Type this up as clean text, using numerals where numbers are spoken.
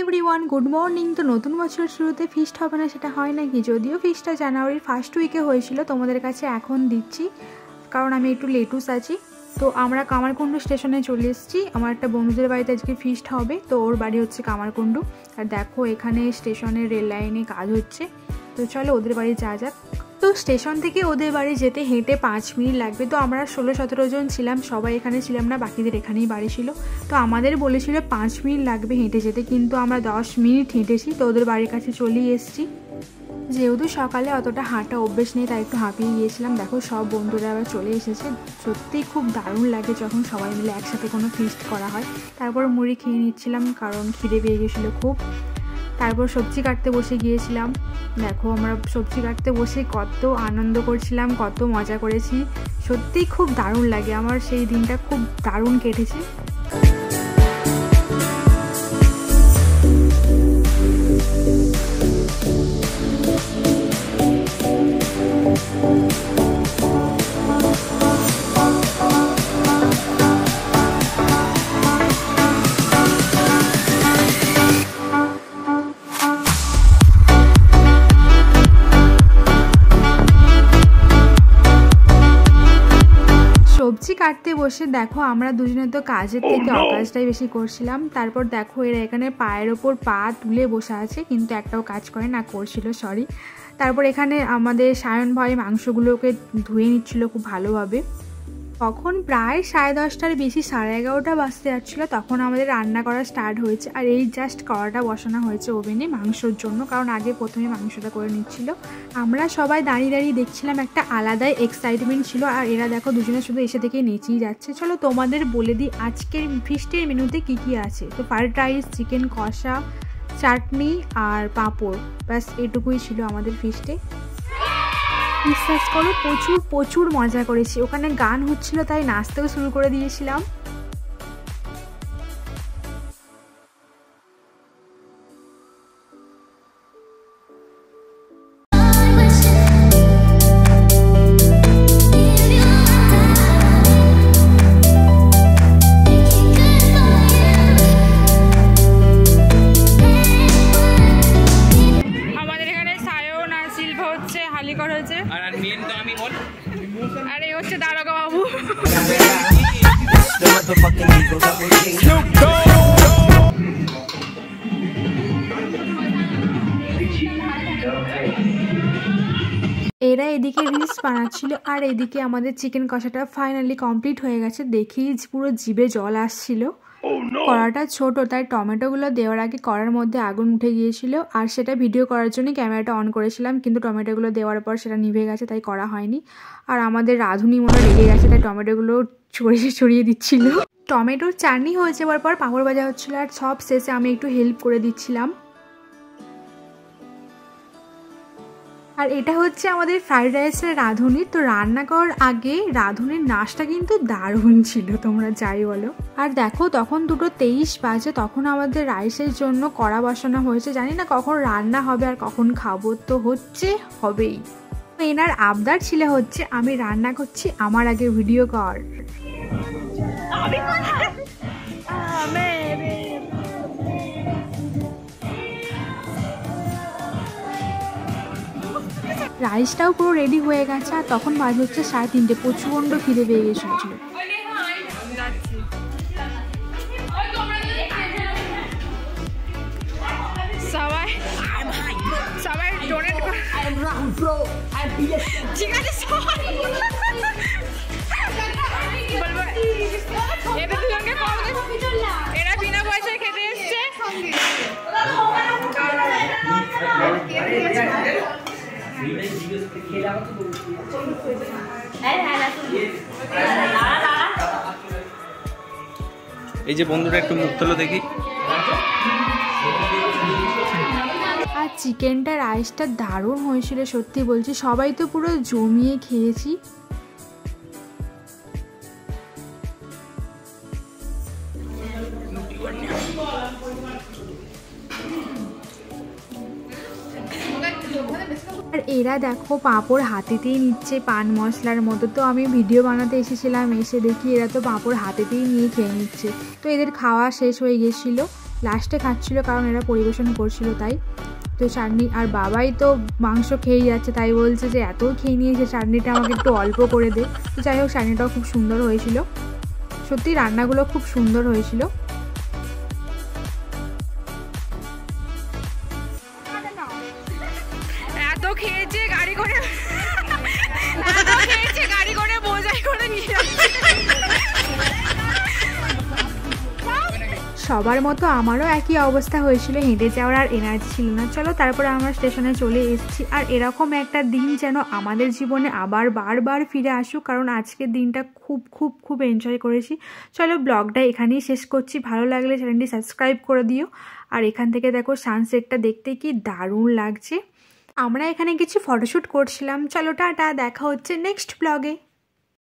Everyone, good morning. তো নতুন বছর শুরুতে ফিস্ট হবে না সেটা হয় নাকি? যদিও ফিস্টটা জানুয়ারির ফার্স্ট উইকে হয়েছিল, তোমাদের কাছে এখন দিচ্ছি কারণ আমি একটু লেটুস আছি। তো আমরা কামারকুণ্ডু স্টেশনে চলে এসেছি। আমার একটা বন্ধুদের বাড়িতে আজকে ফিস্ট হবে, তো ওর বাড়ি হচ্ছে কামারকুণ্ডু। আর দেখো এখানে স্টেশনের রেল লাইনে কাজ হচ্ছে, তো চলো ওদের বাড়ি যাওয়া যাক। তো স্টেশন থেকে ওদের বাড়ি যেতে হেঁটে 5 মিনিট লাগবে। তো আমরা 16-17 জন ছিলাম, সবাই এখানে ছিলাম না, বাকিদের এখানেই বাড়ি ছিল। তো আমাদের বলেছিল 5 মিনিট লাগবে হেঁটে যেতে, কিন্তু আমরা 10 মিনিট হেঁটেছি। তো ওদের বাড়ির কাছে চলেই এসেছি। যেহেতু সকালে অতটা হাঁটা অভ্যেস নেই, তাই একটু হাঁপিয়ে গিয়েছিলাম। দেখো সব বন্ধুরা আবার চলে এসেছে। সত্যিই খুব দারুণ লাগে যখন সবাই মিলে একসাথে কোনো ফিস্ট করা হয়। তারপর মুড়ি খেয়ে নিচ্ছিলাম কারণ খিদে পেয়ে গেছিলো খুব। তারপর সবজি কাটতে বসে গিয়েছিলাম। দেখো আমরা সবজি কাটতে বসে কত আনন্দ করছিলাম, কত মজা করেছি। সত্যিই খুব দারুণ লাগে, আমার সেই দিনটা খুব দারুণ কেটেছে। সবজি কাটতে বসে দেখো আমরা দুজনে তো কাজের থেকে অকাজটাই বেশি করছিলাম। তারপর দেখো এরা এখানে পায়ের ওপর পা তুলে বসে আছে, কিন্তু একটাও কাজ করে না, করছিল সরি। তারপর এখানে আমাদের সায়ন ভাই মাংসগুলোকে ধুয়ে নিচ্ছিল খুব ভালোভাবে। তখন প্রায় 10:30টার বেশি, 11:30 বাজতে যাচ্ছিলো, তখন আমাদের রান্না করা স্টার্ট হয়েছে। আর এই জাস্ট কড়াটা বসানো হয়েছে ওভেনে মাংসর জন্য, কারণ আগে প্রথমে মাংসটা করে নিচ্ছিল। আমরা সবাই দাঁড়িয়ে দাঁড়িয়ে দেখছিলাম, একটা আলাদাই এক্সাইটমেন্ট ছিল। আর এরা দেখো দুজনে শুধু এসে থেকে নেচেই যাচ্ছে। চলো তোমাদের বলে দিই আজকের ফিস্টের মেনুতে কি কি আছে। তো ফ্রাইড রাইস, চিকেন কষা, চাটনি আর পাঁপড়, ব্যাস এটুকুই ছিল আমাদের ফিস্টে। বিশ্বাস করো প্রচুর প্রচুর মজা করেছি। ওখানে গান হচ্ছিল তাই নাচতেও শুরু করে দিয়েছিলাম। আর এই হচ্ছে দারোগা বাবু। এরা এদিকে রিলস বানাচ্ছিল, আর এদিকে আমাদের চিকেন কষাটা ফাইনালি কমপ্লিট হয়ে গেছে। দেখেই পুরো জিভে জল আসছিল। কড়াটা ছোট, তাই টমেটোগুলো দেওয়ার আগে কড়ার মধ্যে আগুন উঠে গিয়েছিল, আর সেটা ভিডিও করার জন্য ক্যামেরাটা অন করেছিলাম, কিন্তু টমেটোগুলো দেওয়ার পর সেটা নিভে গেছে, তাই করা হয়নি। আর আমাদের রাঁধুনি মনে রেগে গেছে, তাই টমেটোগুলো ছড়িয়ে দিচ্ছিল। টমেটোর চাটনি হয়ে যাওয়ার পর পাঁপড় ভাজা হচ্ছিল, আর সব শেষে আমি একটু হেল্প করে দিচ্ছিলাম। আর এটা হচ্ছে আমাদের ফ্রাইড রাইসের রাঁধুনি। তো রান্না করার আগে রাঁধুনির নাচটা কিন্তু দারুণ ছিল, তোমরা যাই বলো। আর দেখো তখন 2:23 বাজে, তখন আমাদের রাইসের জন্য কড়া বসানো হয়েছে। জানি না কখন রান্না হবে আর কখন খাবো, তো হচ্ছে হবেই। এনার আবদার ছিল হচ্ছে আমি রান্না করছি, আমার আগে ভিডিও কর। রাইসটাও পুরো রেডি হয়ে গেছে, আর তখন বাজে হচ্ছে 3:30। প্রচণ্ড খিদে পেয়ে গেছিল। সবাই ডোনেট করে ঠিক আছে, এরা বিনা পয়সায় খেতে এসছে। এই যে বন্ধুরা একটু মুখ তোলো দেখি। আর চিকেনটা রাইসটা দারুণ হয়েছিল, সত্যি বলছি। সবাই তো পুরো জমিয়ে খেয়েছি। আর এরা দেখো পাঁপড় হাতেতেই নিচ্ছে পান মশলার মতো। তো আমি ভিডিও বানাতে এসেছিলাম, এসে দেখি এরা তো পাঁপড় হাতেতেই নিয়ে খেয়ে নিচ্ছে। তো এদের খাওয়া শেষ হয়ে গেছিলো। লাস্টে খাচ্ছিল, কারণ এরা পরিবেশন করছিল তাই। তো চাটনি, আর বাবাই তো মাংস খেয়ে যাচ্ছে, তাই বলছে যে এত খেয়ে নিয়েছে চাটনিটা আমাকে একটু অল্প করে দে। তো যাই হোক, চাটনিটাও খুব সুন্দর হয়েছিল, সত্যি রান্নাগুলো খুব সুন্দর হয়েছিল। এত খেয়েছে গাড়ি করে, গাড়ি করে বোঝাই করে নিয়ে যাচ্ছে। সবার মতো আমারও একই অবস্থা হয়েছিল, হেঁটে যাওয়ার আর এনার্জি ছিল না। চলো তারপরে আমরা স্টেশনে চলে এসেছি। আর এরকম একটা দিন যেন আমাদের জীবনে আবার বারবার ফিরে আসুক, কারণ আজকের দিনটা খুব খুব খুব এনজয় করেছি। চলো ব্লগটা এখানেই শেষ করছি, ভালো লাগলে চ্যানেলটি সাবস্ক্রাইব করে দিও। আর এখান থেকে দেখো সানসেটটা দেখতে কি দারুণ লাগছে। আমরা এখানে কিছু ফটোশ্যুট করছিলাম। চলো টাটা, দেখা হচ্ছে নেক্সট ব্লগে।